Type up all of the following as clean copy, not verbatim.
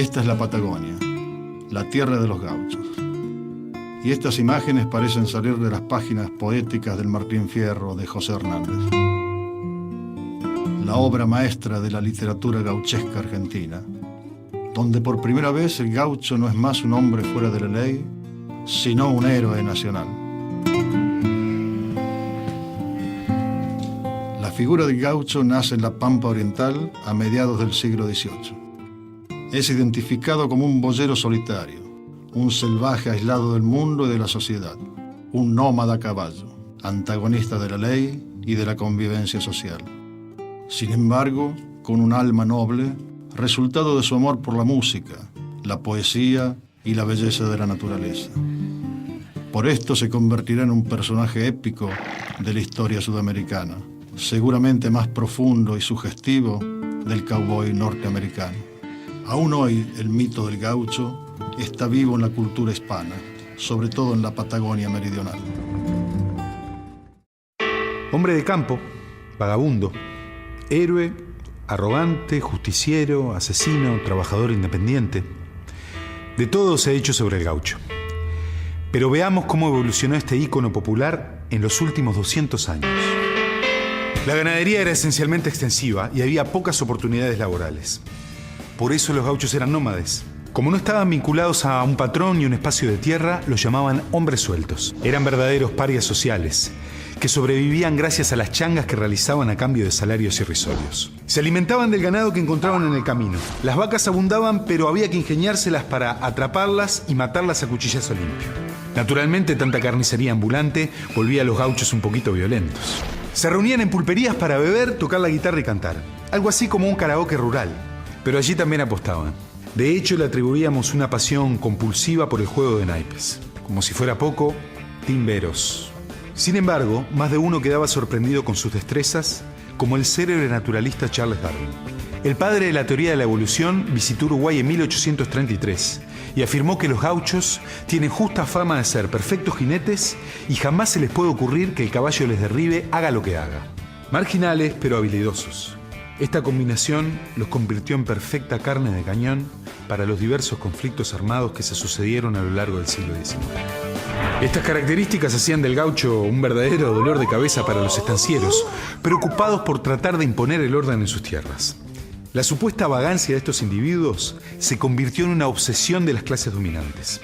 Esta es la Patagonia, la tierra de los gauchos. Y estas imágenes parecen salir de las páginas poéticas del Martín Fierro de José Hernández. La obra maestra de la literatura gauchesca argentina, donde por primera vez el gaucho no es más un hombre fuera de la ley, sino un héroe nacional. La figura del gaucho nace en la Pampa Oriental a mediados del siglo XVIII. Es identificado como un boyero solitario, un salvaje aislado del mundo y de la sociedad, un nómada a caballo, antagonista de la ley y de la convivencia social. Sin embargo, con un alma noble, resultado de su amor por la música, la poesía y la belleza de la naturaleza. Por esto se convertirá en un personaje épico de la historia sudamericana, seguramente más profundo y sugestivo del cowboy norteamericano. Aún hoy el mito del gaucho está vivo en la cultura hispana, sobre todo en la Patagonia meridional. Hombre de campo, vagabundo, héroe, arrogante, justiciero, asesino, trabajador independiente. De todo se ha dicho sobre el gaucho. Pero veamos cómo evolucionó este ícono popular en los últimos 200 años. La ganadería era esencialmente extensiva y había pocas oportunidades laborales. Por eso los gauchos eran nómades. Como no estaban vinculados a un patrón y un espacio de tierra, los llamaban hombres sueltos. Eran verdaderos parias sociales, que sobrevivían gracias a las changas que realizaban a cambio de salarios irrisorios. Se alimentaban del ganado que encontraban en el camino. Las vacas abundaban, pero había que ingeniárselas para atraparlas y matarlas a cuchillazo limpio. Naturalmente, tanta carnicería ambulante volvía a los gauchos un poquito violentos. Se reunían en pulperías para beber, tocar la guitarra y cantar. Algo así como un karaoke rural. Pero allí también apostaban. De hecho, le atribuíamos una pasión compulsiva por el juego de naipes. Como si fuera poco, timberos. Sin embargo, más de uno quedaba sorprendido con sus destrezas, como el célebre naturalista Charles Darwin. El padre de la teoría de la evolución visitó Uruguay en 1833 y afirmó que los gauchos tienen justa fama de ser perfectos jinetes y jamás se les puede ocurrir que el caballo les derribe, haga lo que haga. Marginales, pero habilidosos. Esta combinación los convirtió en perfecta carne de cañón para los diversos conflictos armados que se sucedieron a lo largo del siglo XIX. Estas características hacían del gaucho un verdadero dolor de cabeza para los estancieros, preocupados por tratar de imponer el orden en sus tierras. La supuesta vagancia de estos individuos se convirtió en una obsesión de las clases dominantes.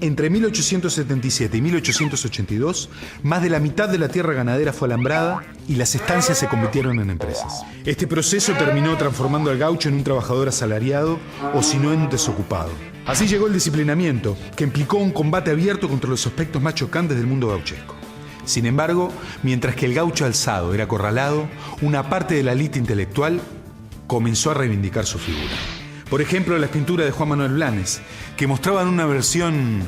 Entre 1877 y 1882, más de la mitad de la tierra ganadera fue alambrada y las estancias se convirtieron en empresas. Este proceso terminó transformando al gaucho en un trabajador asalariado o si no en un desocupado. Así llegó el disciplinamiento, que implicó un combate abierto contra los aspectos más chocantes del mundo gauchesco. Sin embargo, mientras que el gaucho alzado era acorralado, una parte de la élite intelectual comenzó a reivindicar su figura. Por ejemplo, las pinturas de Juan Manuel Blanes, que mostraban una versión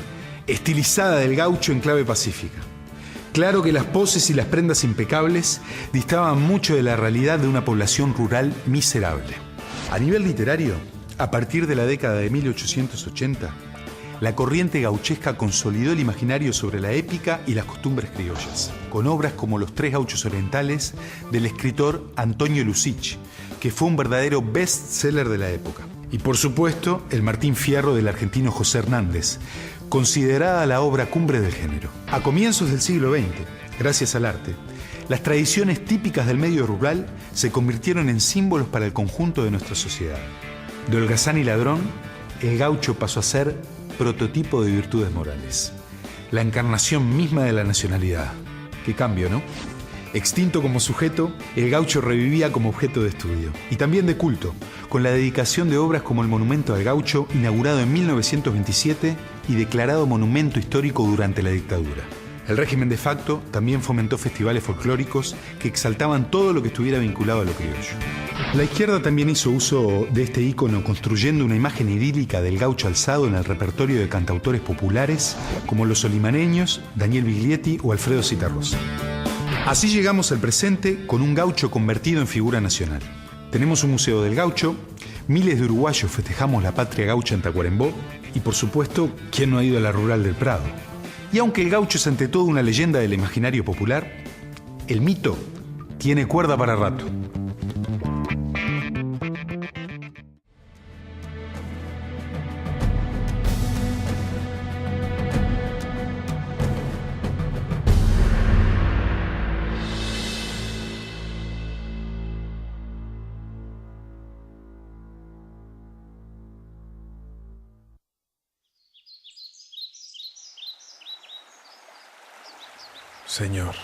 estilizada del gaucho en clave pacífica. Claro que las poses y las prendas impecables distaban mucho de la realidad de una población rural miserable. A nivel literario, a partir de la década de 1880, la corriente gauchesca consolidó el imaginario sobre la épica y las costumbres criollas, con obras como Los Tres Gauchos Orientales del escritor Antonio Lucich, que fue un verdadero best-seller de la época. Y por supuesto, el Martín Fierro del argentino José Hernández, considerada la obra cumbre del género. A comienzos del siglo XX, gracias al arte, las tradiciones típicas del medio rural se convirtieron en símbolos para el conjunto de nuestra sociedad. De holgazán y ladrón, el gaucho pasó a ser prototipo de virtudes morales. La encarnación misma de la nacionalidad. Qué cambio, ¿no? Extinto como sujeto, el gaucho revivía como objeto de estudio y también de culto, con la dedicación de obras como el Monumento al Gaucho, inaugurado en 1927 y declarado monumento histórico durante la dictadura. El régimen de facto también fomentó festivales folclóricos que exaltaban todo lo que estuviera vinculado a lo criollo. La izquierda también hizo uso de este ícono construyendo una imagen idílica del gaucho alzado en el repertorio de cantautores populares como los solimareños, Daniel Biglietti o Alfredo Zitarrosa. Así llegamos al presente con un gaucho convertido en figura nacional. Tenemos un museo del gaucho, miles de uruguayos festejamos la patria gaucha en Tacuarembó y por supuesto, ¿quién no ha ido a la rural del Prado? Y aunque el gaucho es ante todo una leyenda del imaginario popular, el mito tiene cuerda para rato. Señor,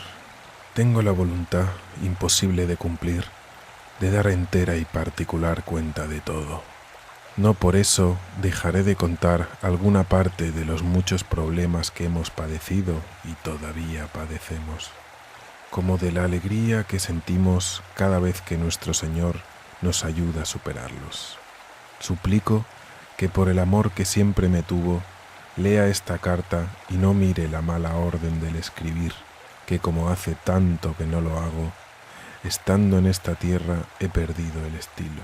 tengo la voluntad, imposible de cumplir, de dar entera y particular cuenta de todo. No por eso dejaré de contar alguna parte de los muchos problemas que hemos padecido y todavía padecemos, como de la alegría que sentimos cada vez que nuestro Señor nos ayuda a superarlos. Suplico que por el amor que siempre me tuvo, lea esta carta y no mire la mala orden del escribir, que como hace tanto que no lo hago, estando en esta tierra he perdido el estilo.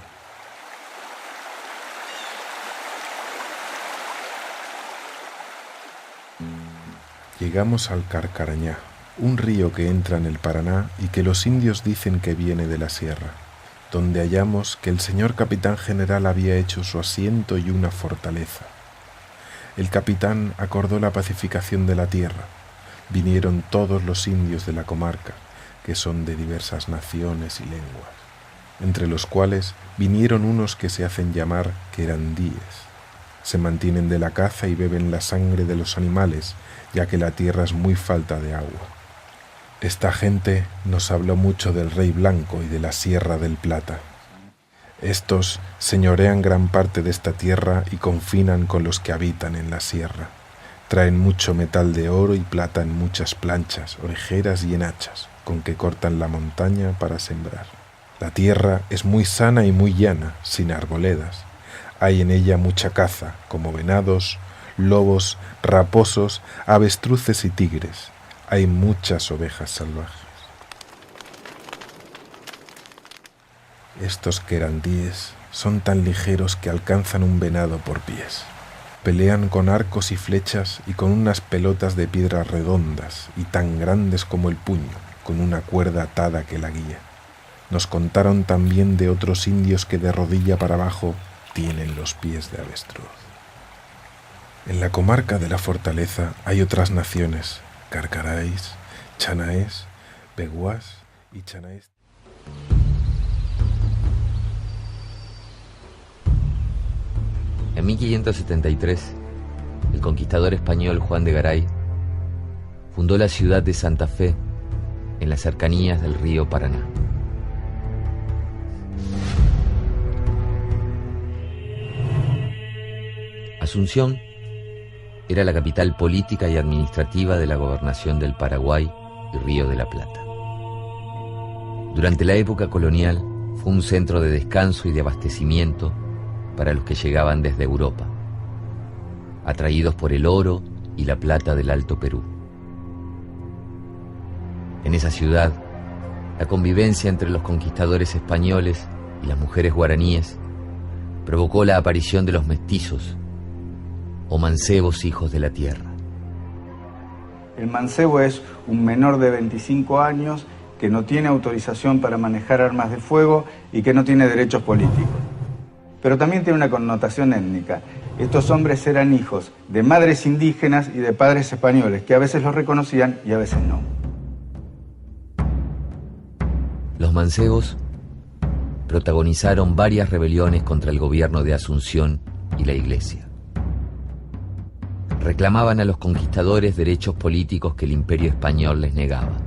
Llegamos al Carcarañá, un río que entra en el Paraná y que los indios dicen que viene de la sierra, donde hallamos que el señor capitán general había hecho su asiento y una fortaleza. El capitán acordó la pacificación de la tierra. Vinieron todos los indios de la comarca, que son de diversas naciones y lenguas, entre los cuales vinieron unos que se hacen llamar querandíes. Se mantienen de la caza y beben la sangre de los animales, ya que la tierra es muy falta de agua. Esta gente nos habló mucho del Rey Blanco y de la Sierra del Plata. Estos señorean gran parte de esta tierra y confinan con los que habitan en la sierra. Traen mucho metal de oro y plata en muchas planchas, orejeras y en hachas, con que cortan la montaña para sembrar. La tierra es muy sana y muy llana, sin arboledas. Hay en ella mucha caza, como venados, lobos, raposos, avestruces y tigres. Hay muchas ovejas salvajes. Estos querandíes son tan ligeros que alcanzan un venado por pies. Pelean con arcos y flechas y con unas pelotas de piedras redondas y tan grandes como el puño, con una cuerda atada que la guía. Nos contaron también de otros indios que de rodilla para abajo tienen los pies de avestruz. En la comarca de la Fortaleza hay otras naciones, Carcaráis, Chanaés, Beguás y Chanaés. En 1573, el conquistador español Juan de Garay fundó la ciudad de Santa Fe en las cercanías del río Paraná. Asunción era la capital política y administrativa de la gobernación del Paraguay y Río de la Plata. Durante la época colonial fue un centro de descanso y de abastecimiento para los que llegaban desde Europa, atraídos por el oro y la plata del Alto Perú. En esa ciudad, la convivencia entre los conquistadores españoles y las mujeres guaraníes provocó la aparición de los mestizos, o mancebos hijos de la tierra. El mancebo es un menor de 25 años que no tiene autorización para manejar armas de fuego y que no tiene derechos políticos. Pero también tiene una connotación étnica. Estos hombres eran hijos de madres indígenas y de padres españoles, que a veces los reconocían y a veces no. Los mancebos protagonizaron varias rebeliones contra el gobierno de Asunción y la Iglesia. Reclamaban a los conquistadores derechos políticos que el Imperio español les negaba.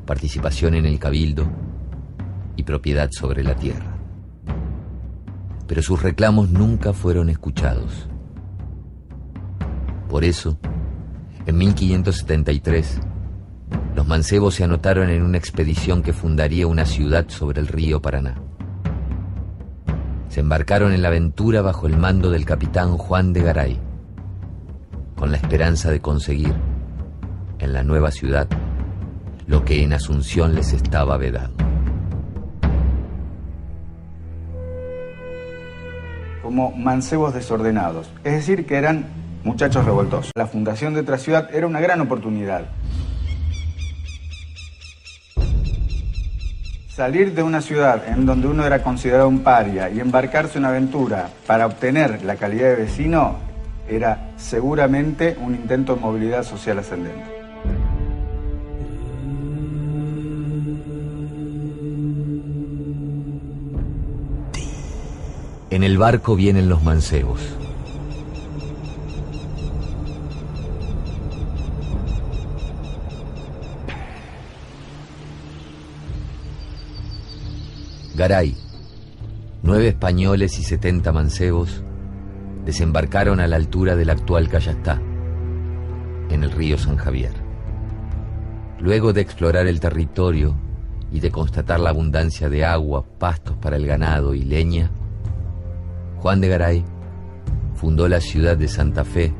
participación en el cabildo y propiedad sobre la tierra. Pero sus reclamos nunca fueron escuchados. Por eso, en 1573, los mancebos se anotaron en una expedición que fundaría una ciudad sobre el río Paraná. Se embarcaron en la aventura bajo el mando del capitán Juan de Garay, con la esperanza de conseguir, en la nueva ciudad, lo que en Asunción les estaba vedado. Como mancebos desordenados, es decir, que eran muchachos revoltosos. La fundación de otra ciudad era una gran oportunidad. Salir de una ciudad en donde uno era considerado un paria y embarcarse en una aventura para obtener la calidad de vecino era seguramente un intento de movilidad social ascendente. En el barco vienen los mancebos. Garay, 9 españoles y 70 mancebos desembarcaron a la altura del actual Cayastá, en el río San Javier. Luego de explorar el territorio y de constatar la abundancia de agua, pastos para el ganado y leña, Juan de Garay fundó la ciudad de Santa Fe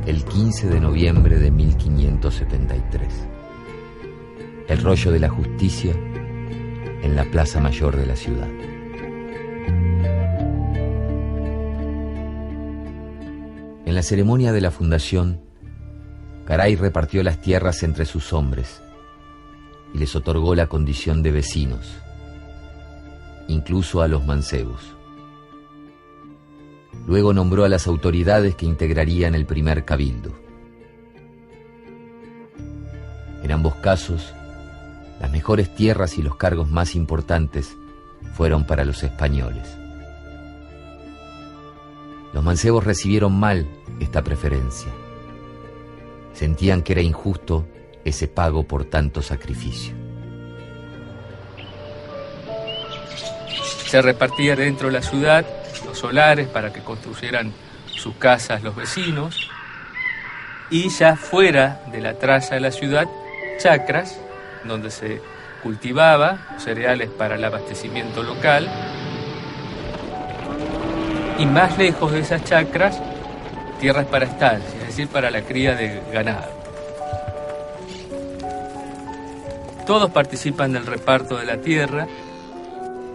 el 15 de noviembre de 1573. El rollo de la justicia en la plaza mayor de la ciudad. En la ceremonia de la fundación, Garay repartió las tierras entre sus hombres y les otorgó la condición de vecinos, incluso a los mancebos. Luego nombró a las autoridades que integrarían el primer cabildo. En ambos casos, las mejores tierras y los cargos más importantes fueron para los españoles. Los mancebos recibieron mal esta preferencia. Sentían que era injusto ese pago por tanto sacrificio. Se repartía dentro de la ciudad los solares para que construyeran sus casas los vecinos, y ya fuera de la traza de la ciudad, chacras donde se cultivaba cereales para el abastecimiento local, y más lejos de esas chacras, tierras para estancias, es decir, para la cría de ganado. Todos participan del reparto de la tierra,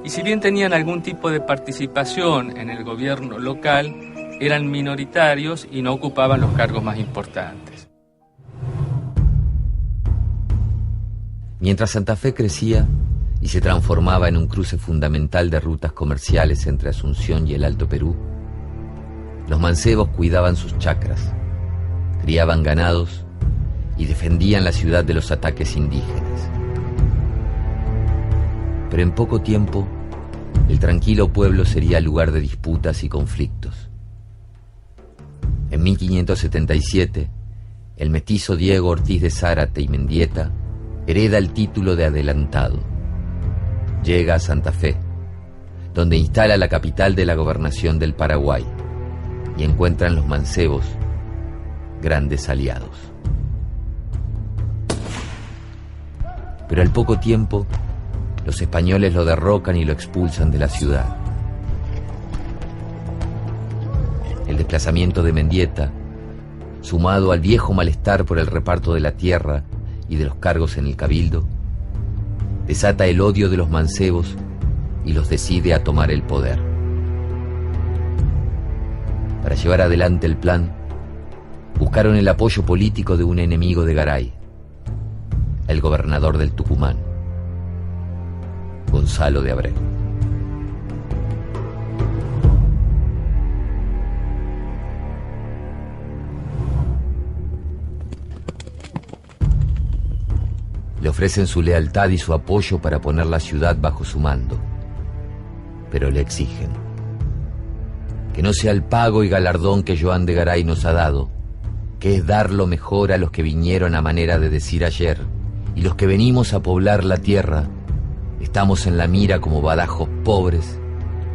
y si bien tenían algún tipo de participación en el gobierno local, eran minoritarios y no ocupaban los cargos más importantes. Mientras Santa Fe crecía y se transformaba en un cruce fundamental de rutas comerciales entre Asunción y el Alto Perú, los mancebos cuidaban sus chacras, criaban ganados y defendían la ciudad de los ataques indígenas. Pero en poco tiempo, el tranquilo pueblo sería lugar de disputas y conflictos. En 1577, el mestizo Diego Ortiz de Zárate y Mendieta hereda el título de adelantado. Llega a Santa Fe, donde instala la capital de la gobernación del Paraguay, y encuentran los mancebos grandes aliados. Pero al poco tiempo, los españoles lo derrocan y lo expulsan de la ciudad. El desplazamiento de Mendieta, sumado al viejo malestar por el reparto de la tierra y de los cargos en el cabildo, desata el odio de los mancebos y los decide a tomar el poder. Para llevar adelante el plan, buscaron el apoyo político de un enemigo de Garay, el gobernador del Tucumán, Gonzalo de Abreu. Le ofrecen su lealtad y su apoyo para poner la ciudad bajo su mando, pero le exigen que no sea el pago y galardón que Joan de Garay nos ha dado, que es dar lo mejor a los que vinieron a manera de decir ayer y los que venimos a poblar la tierra estamos en la mira como badajos pobres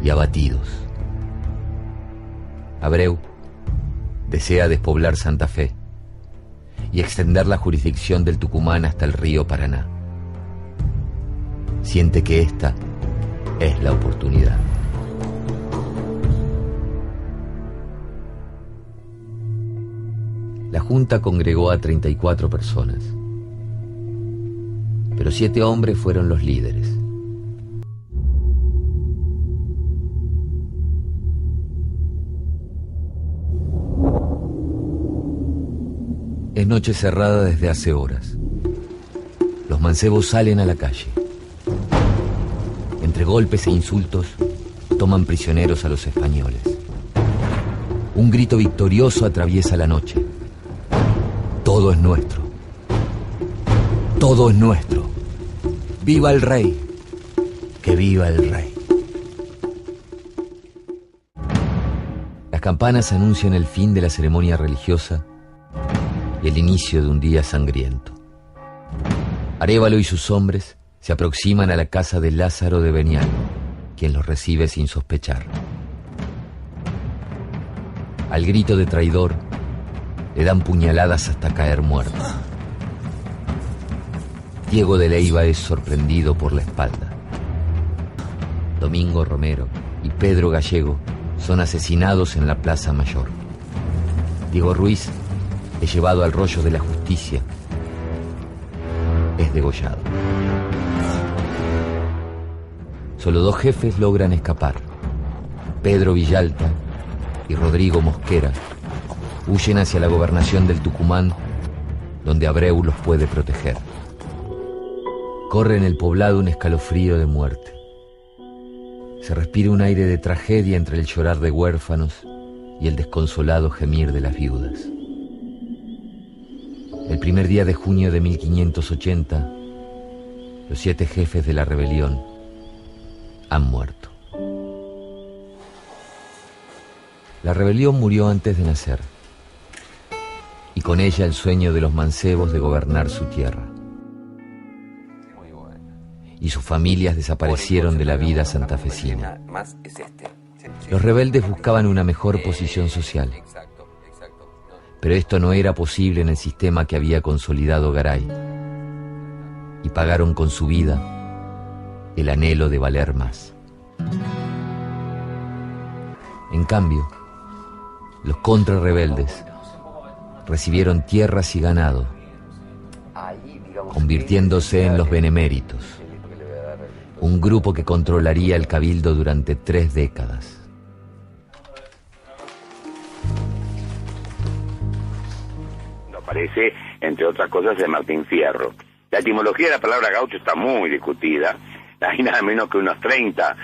y abatidos. Abreu desea despoblar Santa Fe y extender la jurisdicción del Tucumán hasta el río Paraná. Siente que esta es la oportunidad. La Junta congregó a 34 personas, pero 7 hombres fueron los líderes. Es noche cerrada desde hace horas. Los mancebos salen a la calle. Entre golpes e insultos, toman prisioneros a los españoles. Un grito victorioso atraviesa la noche. Todo es nuestro. Todo es nuestro. ¡Viva el rey! ¡Que viva el rey! Las campanas anuncian el fin de la ceremonia religiosa y el inicio de un día sangriento. Arévalo y sus hombres se aproximan a la casa de Lázaro de Benial, quien los recibe sin sospechar. Al grito de traidor, le dan puñaladas hasta caer muerto. Diego de Leiva es sorprendido por la espalda. Domingo Romero y Pedro Gallego son asesinados en la Plaza Mayor. Diego Ruiz es llevado al rollo de la justicia. Es degollado. Solo 2 jefes logran escapar. Pedro Villalta y Rodrigo Mosquera huyen hacia la gobernación del Tucumán, donde Abreu los puede proteger. Corre en el poblado un escalofrío de muerte. Se respira un aire de tragedia entre el llorar de huérfanos y el desconsolado gemir de las viudas. El primer día de junio de 1580, los 7 jefes de la rebelión han muerto. La rebelión murió antes de nacer, y con ella el sueño de los mancebos de gobernar su tierra. Y sus familias desaparecieron de la vida santafesina. Los rebeldes buscaban una mejor posición social, pero esto no era posible en el sistema que había consolidado Garay, y pagaron con su vida el anhelo de valer más. En cambio, los contrarrebeldes recibieron tierras y ganado, convirtiéndose en los beneméritos, un grupo que controlaría el cabildo durante 3 décadas. Aparece, entre otras cosas, de Martín Fierro. La etimología de la palabra gaucho está muy discutida. Hay nada menos que unas 30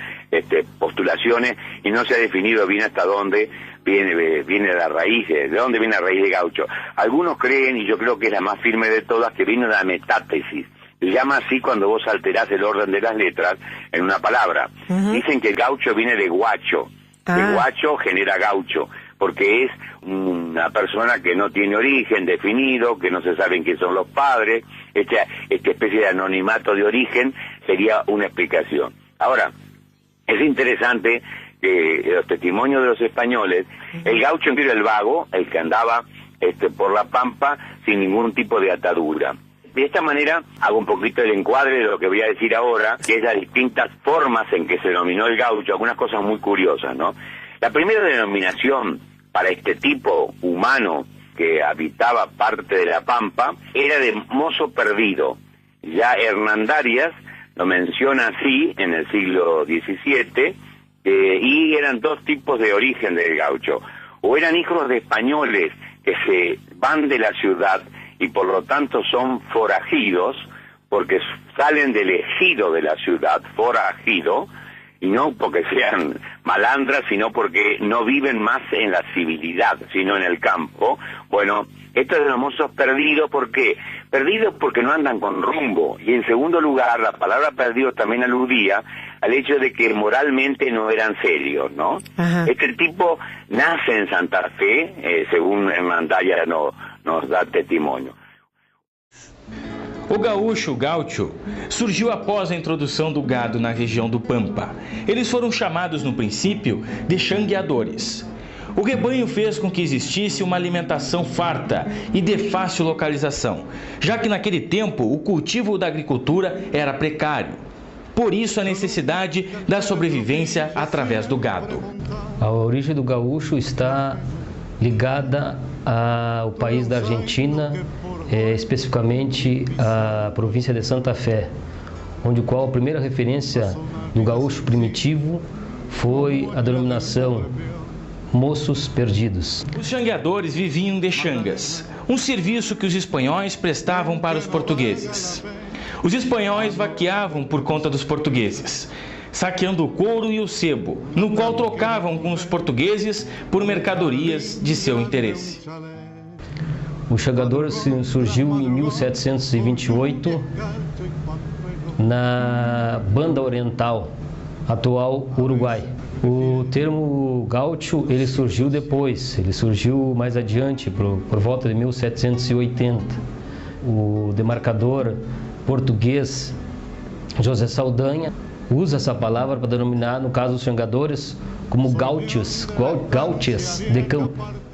postulaciones y no se ha definido bien hasta dónde viene la raíz, de dónde viene la raíz de gaucho. Algunos creen, y yo creo que es la más firme de todas, que viene de la metátesis. Se llama así cuando vos alterás el orden de las letras en una palabra. Dicen que el gaucho viene de guacho. El guacho genera gaucho, porque es una persona que no tiene origen definido, que no se saben quién son los padres. Esta especie de anonimato de origen sería una explicación. Ahora, es interesante que los testimonios de los españoles, el gaucho era el vago, el que andaba por la pampa sin ningún tipo de atadura. De esta manera hago un poquito el encuadre de lo que voy a decir ahora, que es las distintas formas en que se denominó el gaucho, algunas cosas muy curiosas, ¿no? La primera denominación para este tipo humano que habitaba parte de la pampa era de mozo perdido. Ya Hernandarias lo menciona así en el siglo XVII, y eran 2 tipos de origen del gaucho. O eran hijos de españoles que se van de la ciudad y por lo tanto son forajidos, porque salen del ejido de la ciudad, forajido, y no porque sean malandras, sino porque no viven más en la civilidad, sino en el campo. Bueno, estos de los mozos perdidos, ¿por qué? Perdidos porque no andan con rumbo. Y en segundo lugar, la palabra perdidos también aludía al hecho de que moralmente no eran serios, ¿no? Ajá. Este tipo nace en Santa Fe, según Hernandarias nos da testimonio. O gaúcho, gaucho, surgiu após a introdução do gado na região do Pampa. Eles foram chamados no princípio de xangueadores. O rebanho fez com que existisse uma alimentação farta e de fácil localização, já que naquele tempo o cultivo da agricultura era precário. Por isso a necessidade da sobrevivência através do gado. A origem do gaúcho está ligada ao país da Argentina, especificamente a província de Santa Fé, onde a primeira referência do gaúcho primitivo foi a denominação moços perdidos. Os xangueadores viviam de xangas, um serviço que os espanhóis prestavam para os portugueses. Os espanhóis vaqueavam por conta dos portugueses, saqueando o couro e o sebo, no qual trocavam com os portugueses por mercadorias de seu interesse. O xangador surgiu em 1728 na Banda Oriental, atual Uruguai. O termo gaúcho ele surgiu depois, ele surgiu mais adiante, por volta de 1780. O demarcador português José Saldanha usa essa palavra para denominar, no caso dos xangadores, como gaúchos de campo.